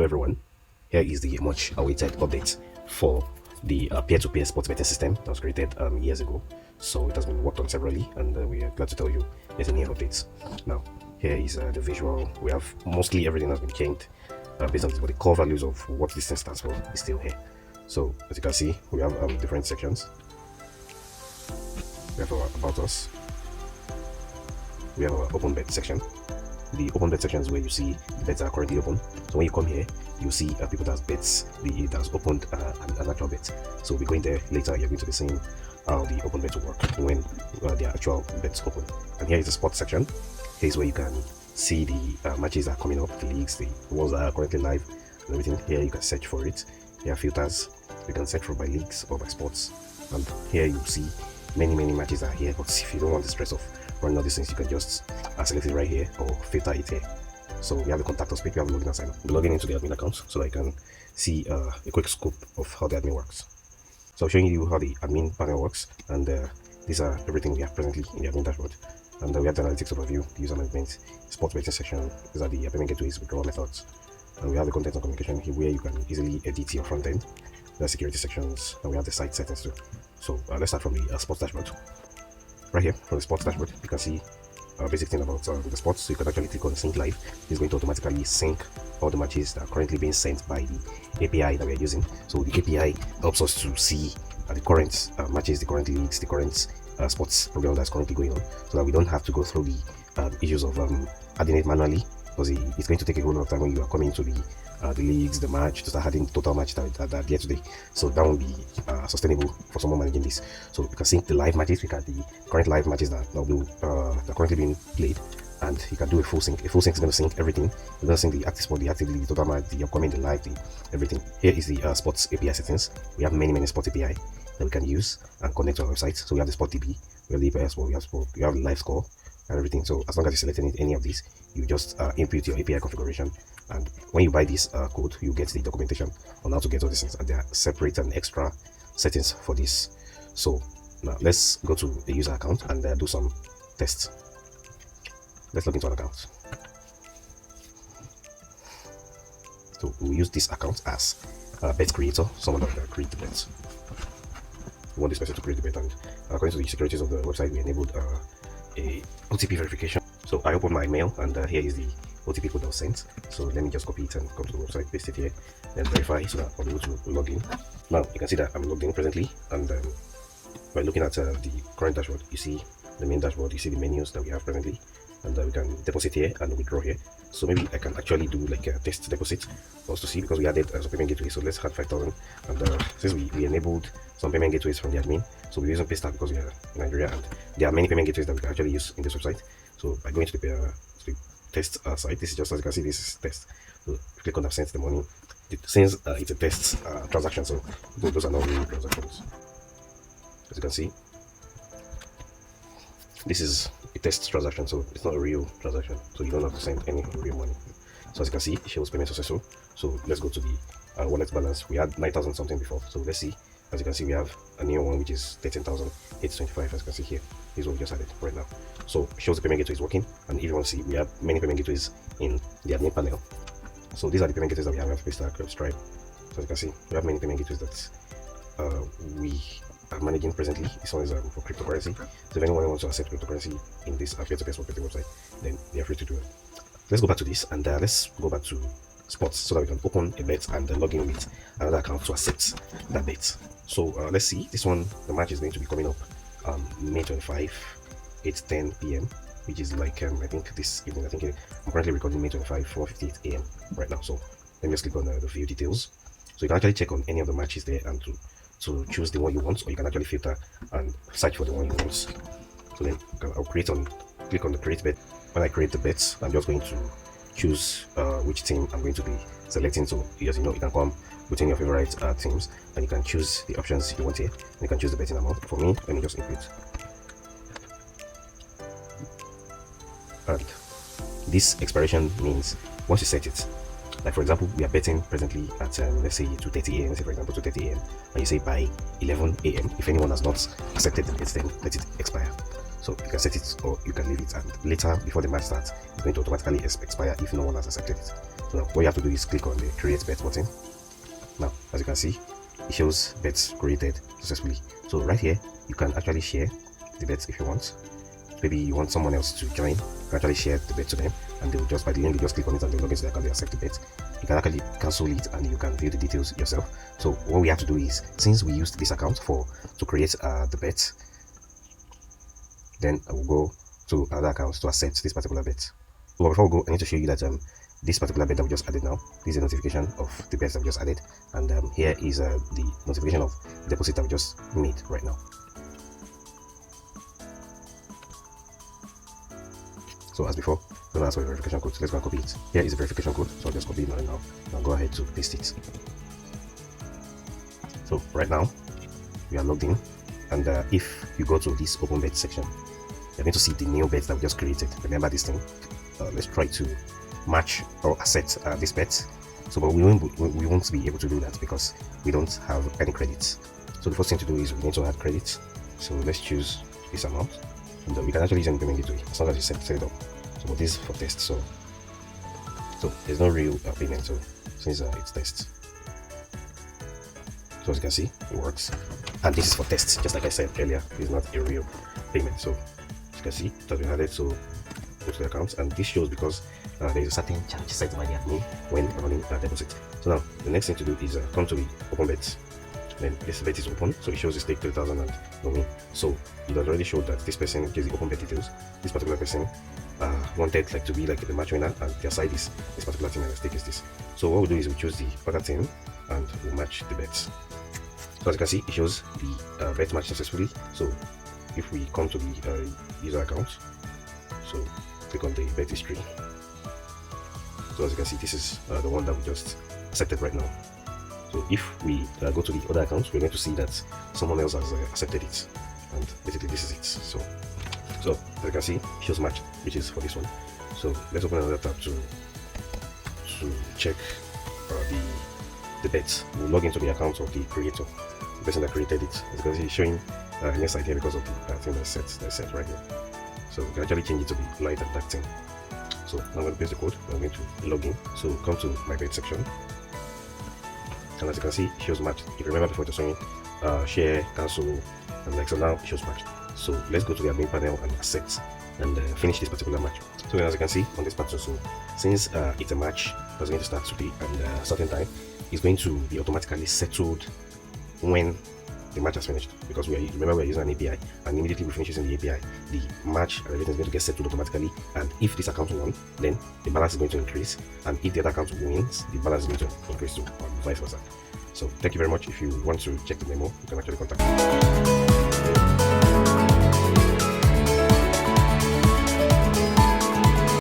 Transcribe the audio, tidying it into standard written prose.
everyone. Here is the much awaited update for the peer-to-peer sports betting system that was created years ago. So it has been worked on severally, and we are glad to tell you there's a new update. Now, here is the visual. We have mostly everything has been changed based on this, but the core values of what this thing stands for is still here. So as you can see, we have different sections. We have our about us. We have our open bet section. The open bet section is where you see the bets are currently open. So when you come here, you see people that has bets, that's opened an actual bet. So we'll be going there later. You're going to be seeing how the open bet will work when the actual bets open. And here is the sports section. Here is where you can see the matches that are coming up, the leagues, the ones that are currently live, and everything. Here you can search for it. Here are filters. You can search for by leagues or by sports. And here you see many matches are here. But if you don't want the stress of running all these things, you can just select it right here or filter it here. So we have the contact us page, we have the login and sign up. We're logging into the admin account so I can see a quick scope of how the admin works. So I'm showing you how the admin panel works, and these are everything we have presently in the admin dashboard. And we have the analytics overview, the user management, sports betting section. These are the payment gateways, withdrawal methods, and we have the content and communication here where you can easily edit your front end. There are security sections, and we have the site settings too. So let's start from the sports dashboard. Right here from the sports dashboard, you can see basic thing about the sports. So you can actually click on sync live. It's going to automatically sync all the matches that are currently being sent by the API that we are using. So the API helps us to see the current matches, the current leagues, the current sports program that's currently going on, so that we don't have to go through the issues of adding it manually, because it's going to take a whole lot of time when you are coming to the leagues, the match, to start adding the total match that get today. So that won't be sustainable for someone managing this. So you can sync the live matches, we can the current live matches that are currently being played, and you can do a full sync. A full sync is going to sync everything. It's going to sync the active sport, the active league, the total match, the upcoming, the live, everything. Here is the sports API settings. We have many sports API that we can use and connect to our website. So we have the sport DB, we have the API sport, we have the live score and everything. So as long as you select any of these, you just input your API configuration, and when you buy this code, you get the documentation on how to get all these things, and there are separate and extra settings for this. So now let's go to the user account and do some tests. Let's log into an account. So we'll use this account as bet creator, someone that will create the bets. We want this person to create the bet, and according to the securities of the website, we enabled a OTP verification. So I open my mail, and here is the OTP code that was sent. So let me just copy it and come to the website, paste it here, then verify so that I'll be able to log in. Now you can see that I'm logged in presently, and by looking at the current dashboard, you see the main dashboard, you see the menus that we have presently, and we can deposit here and withdraw here. So maybe I can actually do like a test deposit for us to see, because we added some payment gateway. So let's add 5,000, and since we enabled some payment gateways from the admin, so we're using Paystack because we are in Nigeria, and there are many payment gateways that we can actually use in this website. So by going to the test site, this is just, as you can see, this is test. So click on I've sent the money. Since it's a test transaction, so those are not real transactions. As you can see, this is a test transaction, so it's not a real transaction, so you don't have to send any real money. So as you can see, it shows payment successful. So let's go to the wallet balance. We had 9,000 something before, so let's see. As you can see, we have a new one which is 13,825. As you can see here, this is what we just added right now. So it shows the payment gateway is working, and if you want to see, we have many payment gateways in the admin panel. So these are the payment gateways that we have. We have Paystack, we have Stripe. So as you can see, we have many payment gateways that we are managing presently. This one is for cryptocurrency. So if anyone wants to accept cryptocurrency in this peer-to-peer sports betting website, then they are free to do it. Let's go back to this, and let's go back to sports so that we can open a bet and log in with another account to accept that bet. So let's see, this one, the match is going to be coming up May 25, 8:10 p.m, which is like I think this evening. I think I'm currently recording May 25, 4:58 a.m. right now. So let me just click on the view details. So you can actually check on any of the matches there and to choose the one you want, or you can actually filter and search for the one you want. So then I'll click on the create bet. When I create the bets, I'm just going to choose which team I'm going to be selecting. So as you know, you can come between your favorite teams, and you can choose the options you want here, and you can choose the betting amount. For me, let me just input, and this expiration means once you set it, like for example, we are betting presently at let's say 2:30 a.m. Let's say for example 2:30 a.m. and you say by 11 a.m. if anyone has not accepted the bet, then let it expire. So you can set it or you can leave it, and later before the match starts, it's going to automatically expire if no one has accepted it. So now what you have to do is click on the create bet button. Now as you can see, it shows bets created successfully. So right here you can actually share the bets if you want. Maybe you want someone else to join, you can actually share the bet to them, and they will just, by the end, you just click on it and they'll log into the account, they accept the bet. You can actually cancel it and you can view the details yourself. So what we have to do is, since we used this account to create the bet, then I will go to another account to accept this particular bet. But before we go, I need to show you that this particular bet that we just added now, this is a notification of the bets that we just added, and here is the notification of the deposit that we just made right now. So as before, I'm going to ask for a verification code. So let's go and copy it. Here is the verification code. So I'll just copy it right now and go ahead to paste it. So right now, we are logged in. And if you go to this open bet section, you're going to see the new bets that we just created. Remember this thing. Let's try to match or accept this bet. So but we won't be able to do that because we don't have any credits. So the first thing to do is we need to add credits. So let's choose this amount. And we can actually use any payment gateway as long as you set it up. So this is for test. So there's no real payment. So since it's test, so as you can see, it works. And this is for test, just like I said earlier. It's not a real payment. So as you can see, it has been added. So go to the accounts, and this shows because there is a certain charge set by the admin when running a deposit. So now the next thing to do is come to the open bets. Then this bet is open, so it shows the stake 3,000 and no win. So it has already showed that this person gives the open bet details. This particular person wanted to be like the match winner, and their side is this particular team and the stake is this. So what we do is we choose the other team and we match the bets. So as you can see, it shows the bet match successfully. So if we come to the user account, so click on the bet history. So as you can see, this is the one that we just accepted right now. So if we go to the other accounts, we're going to see that someone else has accepted it, and basically this is it. So as you can see, it shows match, which is for this one. So let's open another tab to check the bets. We'll log into the account of the creator, the person that created it. As you can see, it's showing near side here because of the thing that's set right here. So we can actually change it to be light and dark thing. So I'm going to paste the code. I'm going to log in. So come to my bet section. And as you can see, it shows match. If you remember before, it was showing share, cancel, and so now it shows match. So let's go to the admin panel and accept and finish this particular match. So as you can see on this pattern, so since it's a match that's going to start today and a certain time, it's going to be automatically settled when the match has finished, because remember we're using an API, and immediately we finish using the API, the match and everything is going to get settled automatically. And if this account won, then the balance is going to increase, and if the other account wins, the balance is going to increase too, or vice versa. So thank you very much. If you want to check the memo, you can actually contact me.